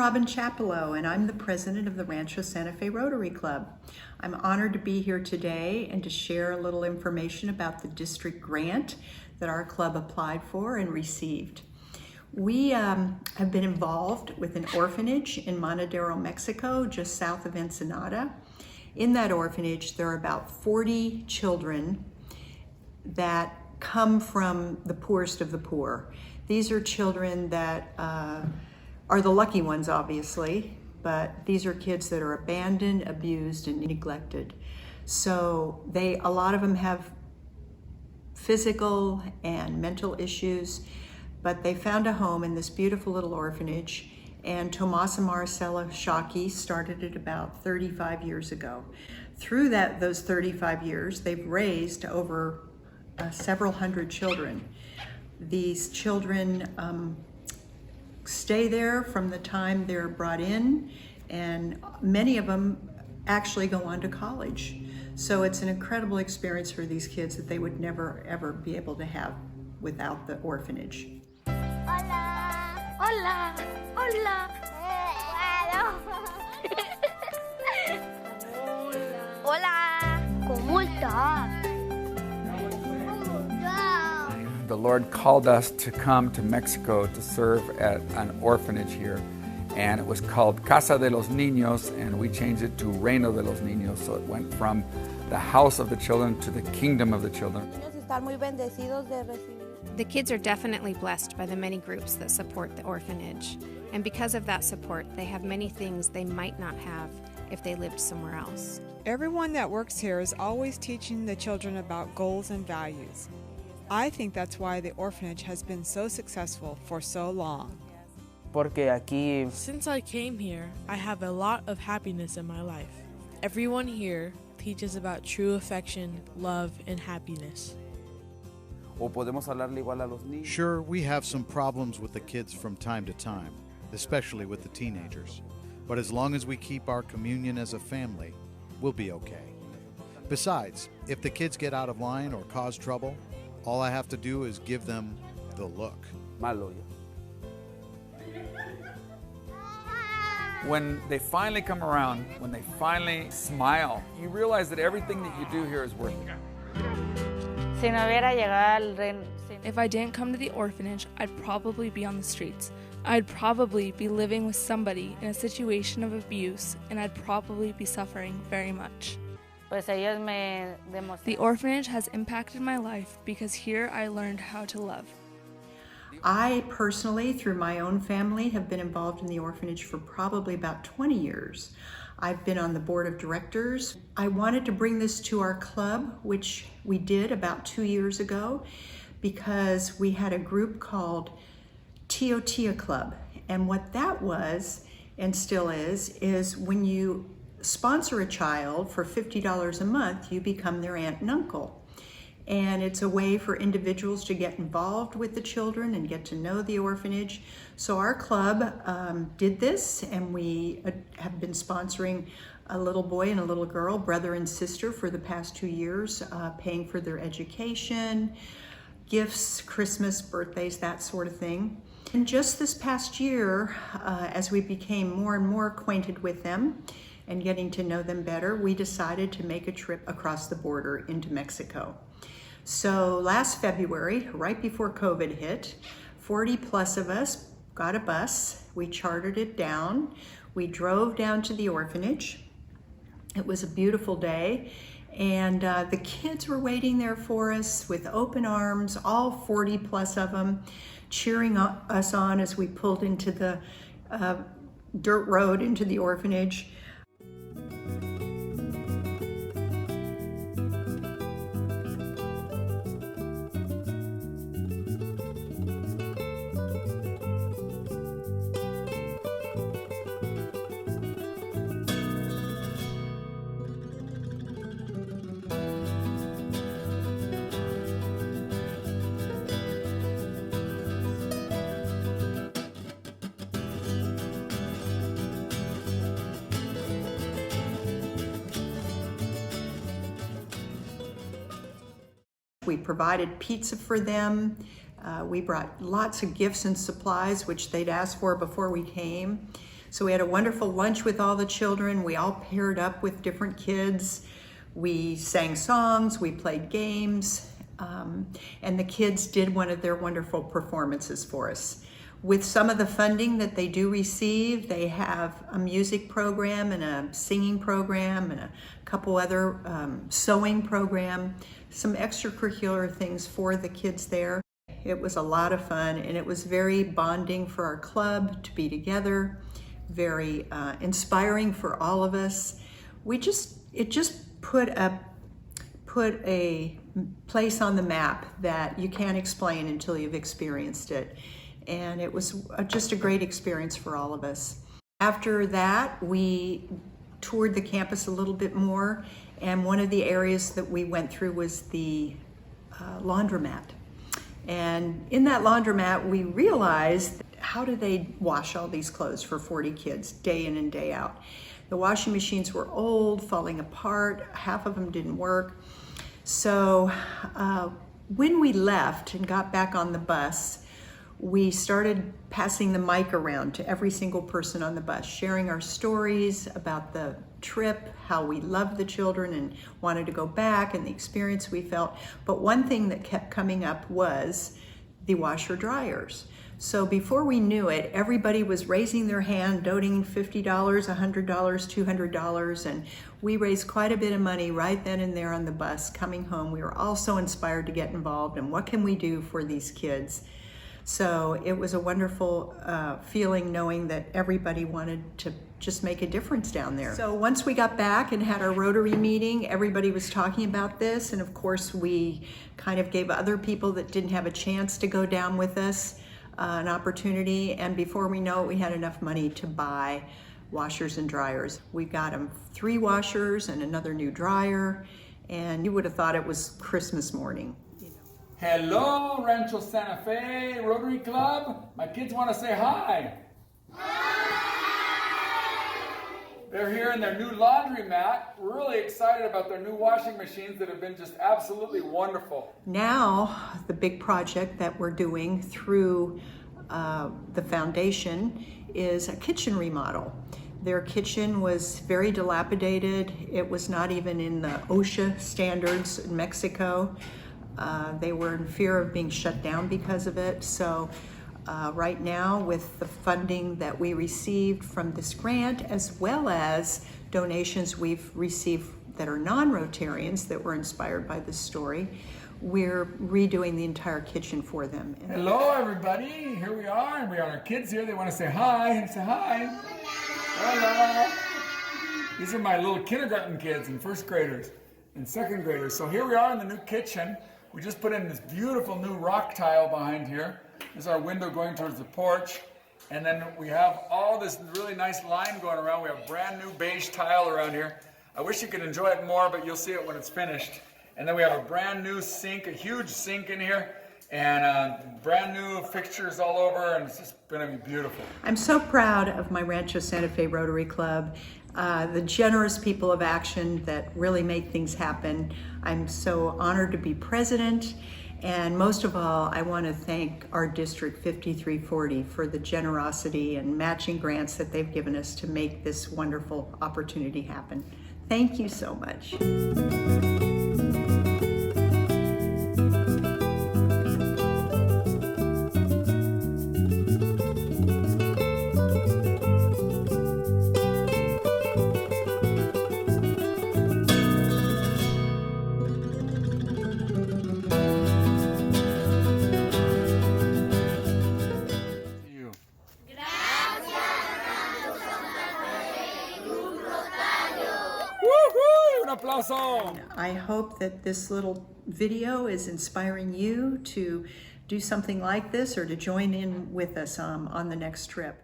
Robin Chapello, and I'm the president of the Rancho Santa Fe Rotary Club. I'm honored to be here today and to share a little information about the district grant that our club applied for and received. We have been involved with an orphanage in Monadero, Mexico, just south of Ensenada. In that orphanage, there are about 40 children that come from the poorest of the poor. These are children that are the lucky ones, obviously, but these are kids that are abandoned, abused, and neglected. So a lot of them have physical and mental issues, but they found a home in this beautiful little orphanage, and Tomas and Maricela Shockey started it about 35 years ago. Through those 35 years, they've raised over several hundred children. These children stay there from the time they're brought in, and many of them actually go on to college. So it's an incredible experience for these kids that they would never ever be able to have without the orphanage. Hola. Hola. Hola. Hola. ¿Cómo estás? The Lord called us to come to Mexico to serve at an orphanage here, and it was called Casa de los Niños, and we changed it to Reino de los Niños, so it went from the house of the children to the kingdom of the children. The kids are definitely blessed by the many groups that support the orphanage, and because of that support, they have many things they might not have if they lived somewhere else. Everyone that works here is always teaching the children about goals and values. I think that's why the orphanage has been so successful for so long. Since I came here, I have a lot of happiness in my life. Everyone here teaches about true affection, love, and happiness. Sure, we have some problems with the kids from time to time, especially with the teenagers. But as long as we keep our communion as a family, we'll be okay. Besides, if the kids get out of line or cause trouble, all I have to do is give them the look. When they finally come around, when they finally smile, you realize that everything that you do here is worth it. If I didn't come to the orphanage, I'd probably be on the streets. I'd probably be living with somebody in a situation of abuse, and I'd probably be suffering very much. The orphanage has impacted my life because here I learned how to love. I personally, through my own family, have been involved in the orphanage for probably about 20 years. I've been on the board of directors. I wanted to bring this to our club, which we did about 2 years ago, because we had a group called Tio Tia Club. And what that was, and still is when you sponsor a child for $50 a month, you become their aunt and uncle. And it's a way for individuals to get involved with the children and get to know the orphanage. So our club did this, and we have been sponsoring a little boy and a little girl, brother and sister, for the past 2 years, paying for their education, gifts, Christmas, birthdays, that sort of thing. And just this past year, as we became more and more acquainted with them and getting to know them better, we decided to make a trip across the border into Mexico. So last February, right before COVID hit, 40 plus of us got a bus, we chartered it down, we drove down to the orphanage. It was a beautiful day, and the kids were waiting there for us with open arms, all 40 plus of them, cheering us on as we pulled into the dirt road into the orphanage. We provided pizza for them. We brought lots of gifts and supplies, which they'd asked for before we came. So we had a wonderful lunch with all the children. We all paired up with different kids. We sang songs, we played games, and the kids did one of their wonderful performances for us. With some of the funding that they do receive, they have a music program and a singing program and a couple other sewing program, some extracurricular things for the kids there. It was a lot of fun, and it was very bonding for our club to be together, very inspiring for all of us. It just put a place on the map that you can't explain until you've experienced it. And it was just a great experience for all of us. After that, we toured the campus a little bit more, and one of the areas that we went through was the laundromat. And in that laundromat, we realized, how do they wash all these clothes for 40 kids day in and day out? The washing machines were old, falling apart, half of them didn't work. So when we left and got back on the bus, we started passing the mic around to every single person on the bus, sharing our stories about the trip, how we loved the children and wanted to go back, and the experience we felt. But one thing that kept coming up was the washer dryers. So before we knew it, everybody was raising their hand, donating $50, $100, $200, and we raised quite a bit of money right then and there on the bus coming home. We were all so inspired to get involved, and what can we do for these kids? So it was a wonderful feeling knowing that everybody wanted to just make a difference down there. So once we got back and had our Rotary meeting, everybody was talking about this, and of course we kind of gave other people that didn't have a chance to go down with us an opportunity, and before we know it, we had enough money to buy washers and dryers. We got them 3 washers and another new dryer, and you would have thought it was Christmas morning. Hello, Rancho Santa Fe Rotary Club. My kids want to say hi. They're here in their new laundromat. We're really excited about their new washing machines that have been just absolutely wonderful. Now, the big project that we're doing through the foundation is a kitchen remodel. Their kitchen was very dilapidated. It was not even in the OSHA standards in Mexico. They were in fear of being shut down because of it. So right now, with the funding that we received from this grant, as well as donations we've received that are non-Rotarians that were inspired by this story, we're redoing the entire kitchen for them. Hello, everybody. Here we are, and we have our kids here. They want to say hi. Say hi. Hello. These are my little kindergarten kids and first graders and second graders. So here we are in the new kitchen. We just put in this beautiful new rock tile behind here. This is our window going towards the porch. And then we have all this really nice line going around. We have brand new beige tile around here. I wish you could enjoy it more, but you'll see it when it's finished. And then we have a brand new sink, a huge sink in here, and brand new fixtures all over, and it's just going to be beautiful. I'm so proud of my Rancho Santa Fe Rotary Club, the generous people of action that really make things happen. I'm so honored to be president, and most of all, I want to thank our District 5340 for the generosity and matching grants that they've given us to make this wonderful opportunity happen. Thank you so much. I hope that this little video is inspiring you to do something like this or to join in with us on the next trip.